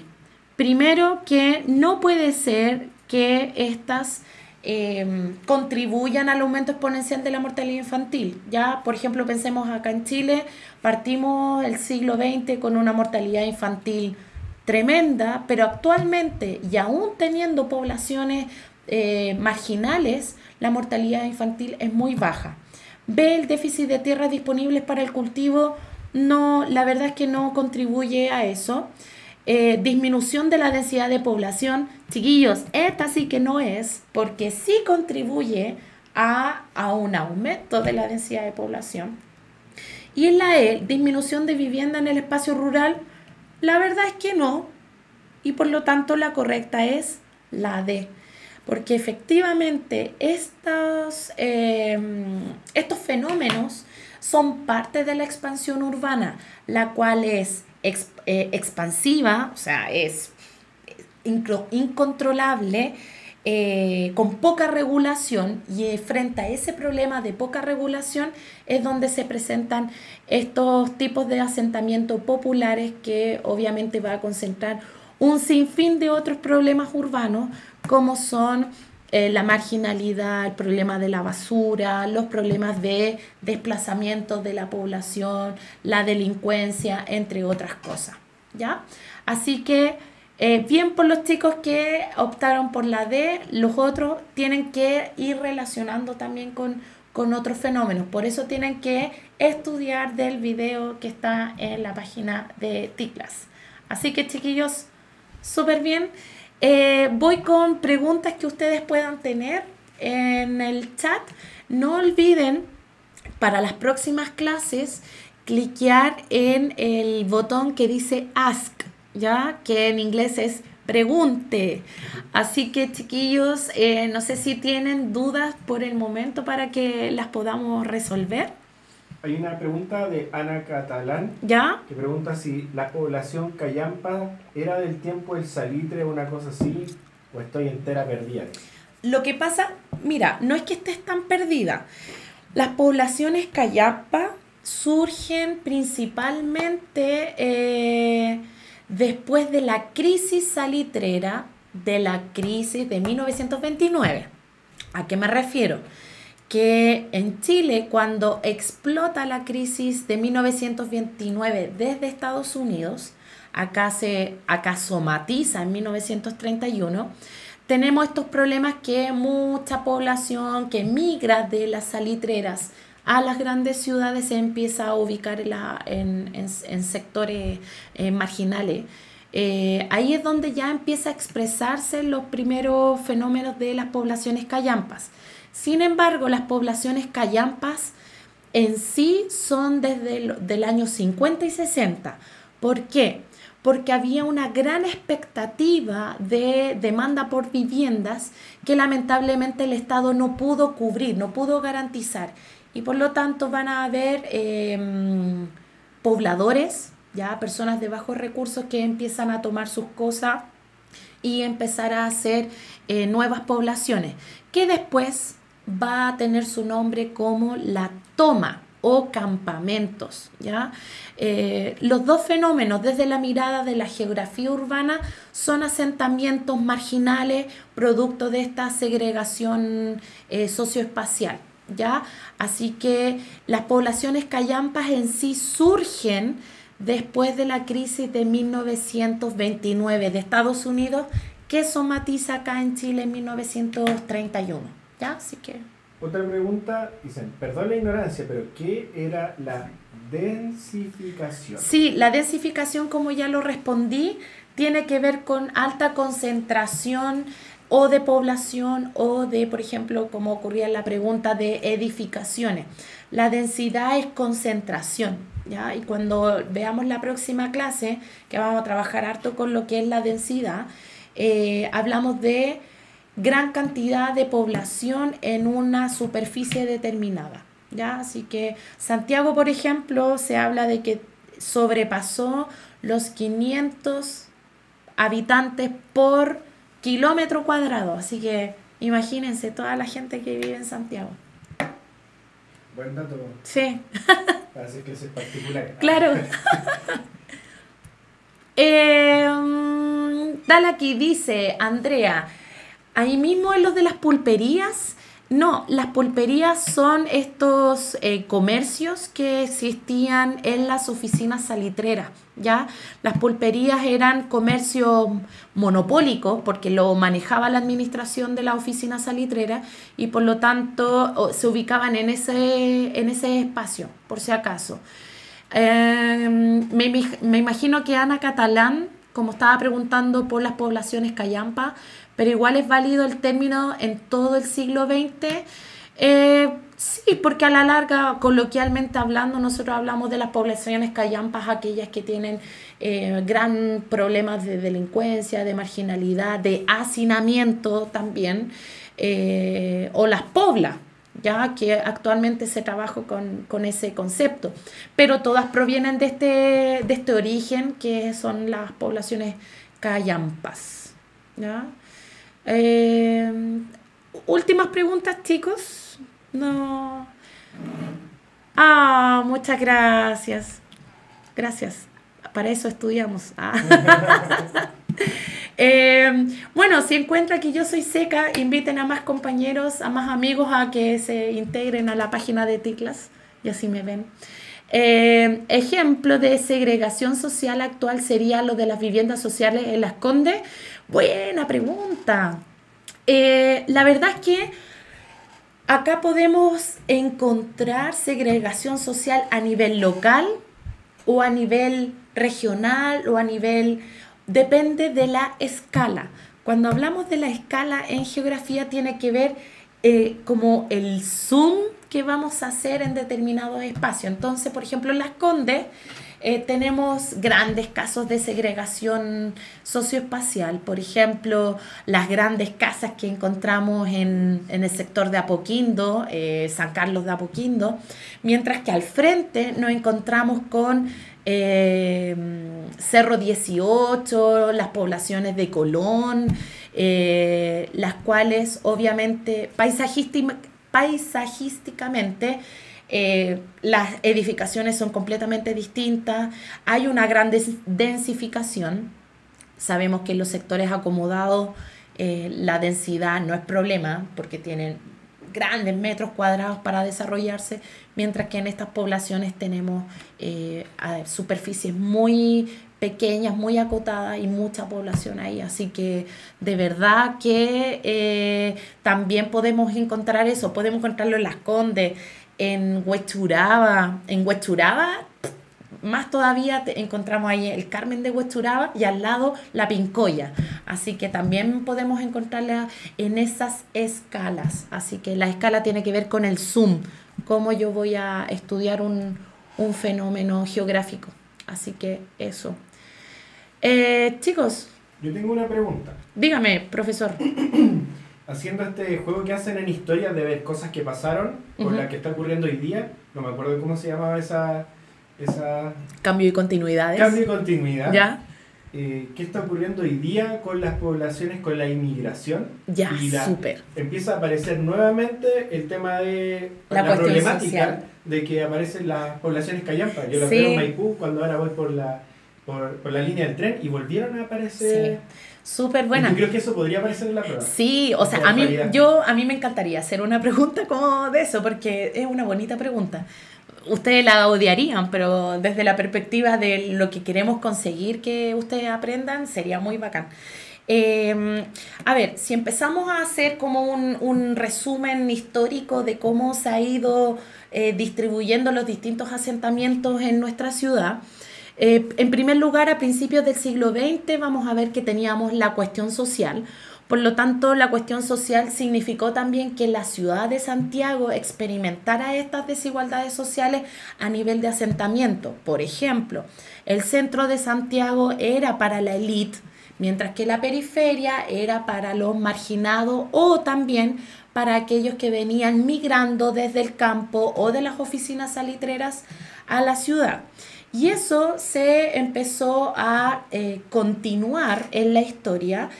A: Primero, que no puede ser que estas contribuyan al aumento exponencial de la mortalidad infantil. Ya, por ejemplo, pensemos acá en Chile, partimos el siglo XX con una mortalidad infantil tremenda, pero actualmente, y aún teniendo poblaciones marginales, la mortalidad infantil es muy baja. B, el déficit de tierras disponibles para el cultivo, no, la verdad es que no contribuye a eso. Disminución de la densidad de población, chiquillos, esta sí que no es, porque sí contribuye a un aumento de la densidad de población. Y en la E, disminución de vivienda en el espacio rural, la verdad es que no, y por lo tanto la correcta es la D, porque efectivamente estos fenómenos son parte de la expansión urbana, la cual es expansiva, o sea, es incontrolable, con poca regulación, y frente a ese problema de poca regulación es donde se presentan estos tipos de asentamientos populares, que obviamente va a concentrar un sinfín de otros problemas urbanos, como son la marginalidad, el problema de la basura, los problemas de desplazamiento de la población, la delincuencia, entre otras cosas, ¿ya? Así que bien por los chicos que optaron por la D, los otros tienen que ir relacionando también con otros fenómenos, por eso tienen que estudiar del video que está en la página de TICLAS. Así que, chiquillos, súper bien. Voy con preguntas que ustedes puedan tener en el chat. No olviden, para las próximas clases, cliquear en el botón que dice Ask, ¿ya? Que en inglés es pregunte. Así que, chiquillos, no sé si tienen dudas por el momento para que las podamos resolver.
B: Hay una pregunta de Ana Catalán,
A: ¿Ya?
B: que pregunta si la población callampa era del tiempo del salitre o una cosa así, o estoy entera perdida.
A: Lo que pasa, mira, no es que estés tan perdida. Las poblaciones callampa surgen principalmente después de la crisis salitrera, de la crisis de 1929. ¿A qué me refiero? Que en Chile, cuando explota la crisis de 1929 desde Estados Unidos, acá somatiza en 1931, tenemos estos problemas que mucha población que migra de las salitreras a las grandes ciudades se empieza a ubicar en sectores marginales. Ahí es donde ya empieza a expresarse los primeros fenómenos de las poblaciones callampas. Sin embargo, las poblaciones callampas en sí son desde el año 50 y 60. ¿Por qué? Porque había una gran expectativa de demanda por viviendas que lamentablemente el Estado no pudo cubrir, no pudo garantizar. Y por lo tanto van a haber pobladores, ya personas de bajos recursos, que empiezan a tomar sus cosas y empezar a hacer nuevas poblaciones, que después va a tener su nombre como la toma o campamentos, ¿ya? Los dos fenómenos desde la mirada de la geografía urbana son asentamientos marginales producto de esta segregación socioespacial, ¿ya? Así que las poblaciones callampas en sí surgen después de la crisis de 1929 de Estados Unidos, que somatiza acá en Chile en 1931. ¿Ya? Así que...
B: Otra pregunta, dicen, perdón la ignorancia, pero ¿qué era la densificación?
A: Sí, la densificación, como ya lo respondí, tiene que ver con alta concentración o de población o de, por ejemplo, como ocurría en la pregunta de edificaciones. La densidad es concentración, ¿ya? Y cuando veamos la próxima clase, que vamos a trabajar harto con lo que es la densidad, hablamos de gran cantidad de población en una superficie determinada, ¿ya? Así que Santiago, por ejemplo, se habla de que sobrepasó los 500 habitantes por kilómetro cuadrado. Así que imagínense toda la gente que vive en Santiago.
B: Buen dato.
A: Sí.
B: Parece que es particular.
A: Claro. Dale aquí, dice Andrea. Ahí mismo en los de las pulperías. No, las pulperías son estos comercios que existían en las oficinas salitreras, ¿ya? Las pulperías eran comercios monopólicos porque lo manejaba la administración de la oficina salitrera y por lo tanto se ubicaban en ese espacio, por si acaso. Me imagino que Ana Catalán, como estaba preguntando por las poblaciones callampa, pero igual es válido el término en todo el siglo XX. Sí, porque a la larga, coloquialmente hablando, nosotros hablamos de las poblaciones callampas, aquellas que tienen gran problemas de delincuencia, de marginalidad, de hacinamiento también, o las poblas, ya que actualmente se trabaja con ese concepto. Pero todas provienen de este origen, que son las poblaciones callampas, ¿ya? Últimas preguntas, chicos. No. Muchas gracias. Gracias. Para eso estudiamos. Bueno, si encuentran que yo soy seca, inviten a más compañeros, a más amigos a que se integren a la página de Ticlas y así me ven. Ejemplo de segregación social actual sería lo de las viviendas sociales en Las Condes. Buena pregunta. La verdad es que acá podemos encontrar segregación social a nivel local o a nivel regional o a nivel... Depende de la escala. Cuando hablamos de la escala en geografía tiene que ver como el zoom que vamos a hacer en determinado espacio. Entonces, por ejemplo, en Las Condes tenemos grandes casos de segregación socioespacial. Por ejemplo, las grandes casas que encontramos en el sector de Apoquindo, San Carlos de Apoquindo, mientras que al frente nos encontramos con Cerro 18, las poblaciones de Colón, las cuales obviamente paisajísticamente las edificaciones son completamente distintas, hay una gran densificación. Sabemos que en los sectores acomodados la densidad no es problema porque tienen grandes metros cuadrados para desarrollarse, mientras que en estas poblaciones tenemos superficies muy pequeñas, muy acotadas y mucha población ahí. Así que de verdad que también podemos encontrar eso, podemos encontrarlo en Las Condes, en Huechuraba. En Huechuraba, más todavía encontramos ahí el Carmen de Huechuraba y al lado la Pincoya. Así que también podemos encontrarla en esas escalas. Así que la escala tiene que ver con el zoom, cómo yo voy a estudiar un fenómeno geográfico. Así que eso. Chicos.
B: Yo tengo una pregunta.
A: Dígame, profesor.
B: Haciendo este juego que hacen en historia de ver cosas que pasaron con la que está ocurriendo hoy día, no me acuerdo cómo se llamaba esa...
A: Cambio y continuidades.
B: Cambio y continuidad.
A: Ya.
B: ¿Qué está ocurriendo hoy día con las poblaciones, con la inmigración?
A: Ya, súper.
B: Empieza a aparecer nuevamente el tema de
A: la
B: problemática
A: social
B: de que aparecen las poblaciones callampas. Yo las veo en Maipú cuando ahora voy por la línea del tren y volvieron a aparecer.
A: Sí. Súper buena.
B: Yo creo que eso podría aparecer en la prueba.
A: Sí, o sea, a mí me encantaría hacer una pregunta como de eso, porque es una bonita pregunta. ustedes la odiarían, pero desde la perspectiva de lo que queremos conseguir que ustedes aprendan, sería muy bacán. A ver, si empezamos a hacer como un resumen histórico de cómo se ha ido distribuyendo los distintos asentamientos en nuestra ciudad, en primer lugar, a principios del siglo XX vamos a ver que teníamos la cuestión social. Por lo tanto, la cuestión social significó también que la ciudad de Santiago experimentara estas desigualdades sociales a nivel de asentamiento. Por ejemplo, el centro de Santiago era para la élite, mientras que la periferia era para los marginados o también para aquellos que venían migrando desde el campo o de las oficinas salitreras a la ciudad. Y eso se empezó a continuar en la historia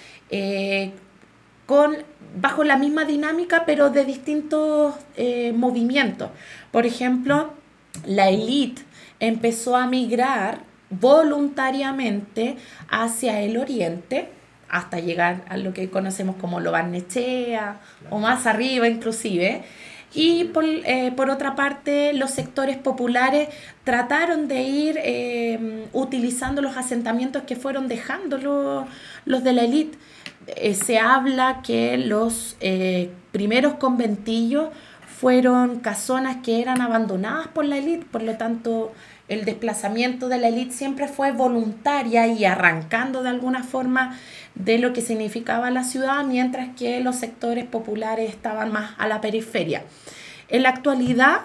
A: con, bajo la misma dinámica, pero de distintos movimientos. Por ejemplo, la élite empezó a migrar voluntariamente hacia el oriente, hasta llegar a lo que conocemos como Lo Barnechea, o más arriba inclusive. Y por otra parte, los sectores populares trataron de ir utilizando los asentamientos que fueron dejando los de la élite. Se habla que los primeros conventillos fueron casonas que eran abandonadas por la élite, por lo tanto el desplazamiento de la élite siempre fue voluntaria y arrancando de alguna forma de lo que significaba la ciudad, mientras que los sectores populares estaban más a la periferia. En la actualidad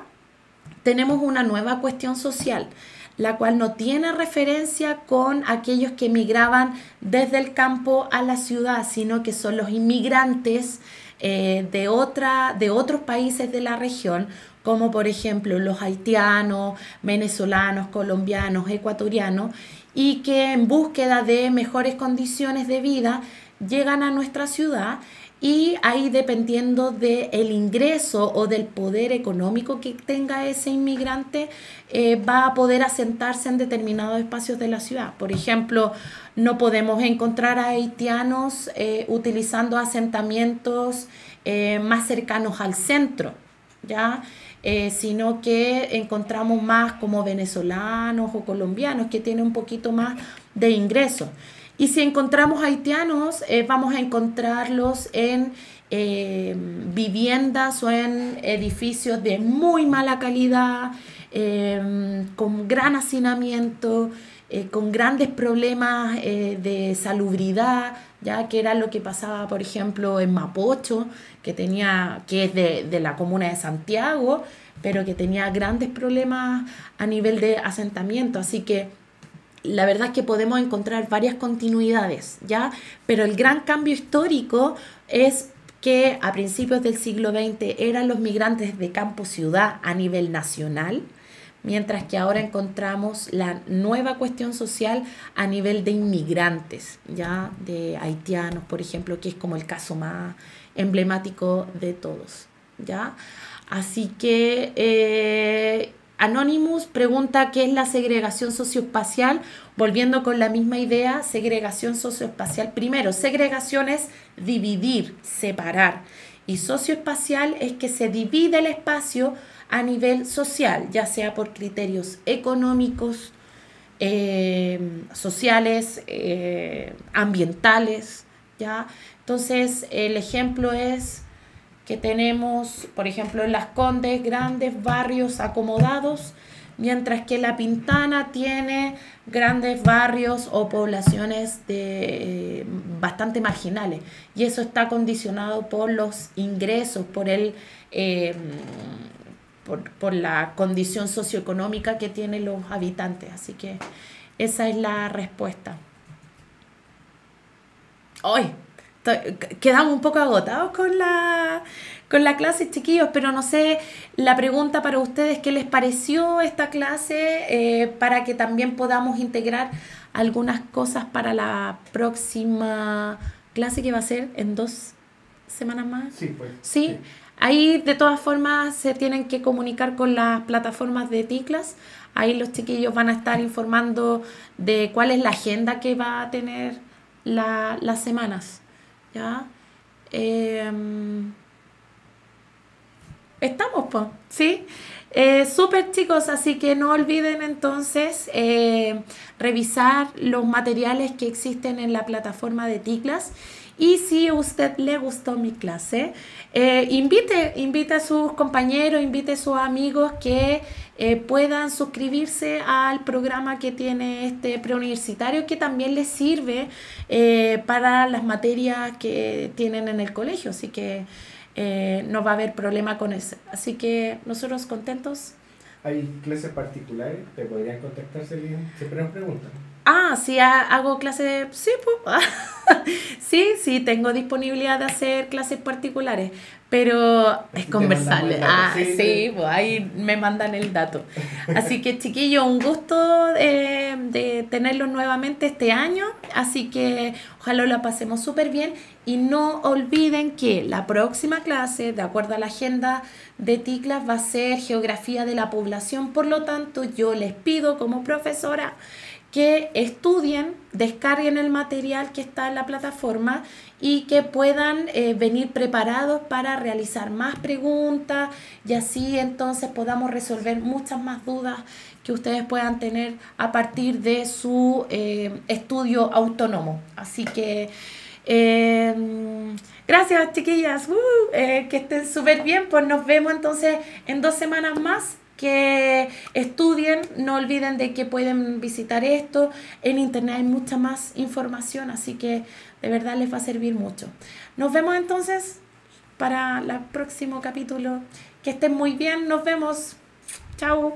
A: tenemos una nueva cuestión social, la cual no tiene referencia con aquellos que migraban desde el campo a la ciudad, sino que son los inmigrantes de otros países de la región, como por ejemplo los haitianos, venezolanos, colombianos, ecuatorianos, y que en búsqueda de mejores condiciones de vida llegan a nuestra ciudad y ahí dependiendo del ingreso o del poder económico que tenga ese inmigrante, va a poder asentarse en determinados espacios de la ciudad. Por ejemplo, no podemos encontrar a haitianos utilizando asentamientos más cercanos al centro, ¿ya? Sino que encontramos más como venezolanos o colombianos que tienen un poquito más de ingresos. Y si encontramos haitianos, vamos a encontrarlos en viviendas o en edificios de muy mala calidad, con gran hacinamiento, con grandes problemas de salubridad, ya que era lo que pasaba, por ejemplo, en Mapocho, que es de la comuna de Santiago, pero que tenía grandes problemas a nivel de asentamiento. Así que la verdad es que podemos encontrar varias continuidades, ¿ya? Pero el gran cambio histórico es que a principios del siglo XX eran los migrantes de campo-ciudad a nivel nacional, mientras que ahora encontramos la nueva cuestión social a nivel de inmigrantes, ¿ya? De haitianos, por ejemplo, que es como el caso más emblemático de todos, ¿ya? Así que Anonymous pregunta qué es la segregación socioespacial. Volviendo con la misma idea, segregación socioespacial. Primero, segregación es dividir, separar. Y socioespacial es que se divide el espacio a nivel social, ya sea por criterios económicos, sociales, ambientales, ¿ya? Entonces, el ejemplo es que tenemos, por ejemplo, en Las Condes, grandes barrios acomodados, mientras que La Pintana tiene grandes barrios o poblaciones bastante marginales. Y eso está condicionado por los ingresos, por la condición socioeconómica que tienen los habitantes. Así que esa es la respuesta. Hoy quedamos un poco agotados con la clase, chiquillos, pero no sé, la pregunta para ustedes, ¿qué les pareció esta clase? Para que también podamos integrar algunas cosas para la próxima clase que va a ser en 2 semanas más.
B: Sí, pues.
A: ¿Sí?
B: Sí.
A: Ahí de todas formas se tienen que comunicar con las plataformas de TICLAS. Ahí los chiquillos van a estar informando de cuál es la agenda que va a tener las semanas. ¿Ya? Estamos, pues, ¿sí? Súper chicos, así que no olviden entonces revisar los materiales que existen en la plataforma de Ticlas. Y si a usted le gustó mi clase, invite a sus compañeros, invite a sus amigos que puedan suscribirse al programa que tiene este preuniversitario, que también les sirve para las materias que tienen en el colegio. Así que no va a haber problema con eso. Así que nosotros contentos.
B: ¿Hay clases particulares? ¿Te podrían contactar si alguien siempre nos preguntan?
A: Sí, hago clases, sí, pues. Sí, tengo disponibilidad de hacer clases particulares, pero es conversable. Sí, pues ahí me mandan el dato. Así que, chiquillos, un gusto de tenerlos nuevamente este año, así que ojalá la pasemos súper bien y no olviden que la próxima clase, de acuerdo a la agenda de Ticlas, va a ser Geografía de la Población. Por lo tanto, yo les pido como profesora que estudien, descarguen el material que está en la plataforma y que puedan venir preparados para realizar más preguntas y así entonces podamos resolver muchas más dudas que ustedes puedan tener a partir de su estudio autónomo. Así que gracias chiquillas, que estén súper bien, pues nos vemos entonces en 2 semanas más. Que estudien, no olviden de que pueden visitar esto, en internet hay mucha más información, así que de verdad les va a servir mucho. Nos vemos entonces para el próximo capítulo, que estén muy bien, nos vemos, chao.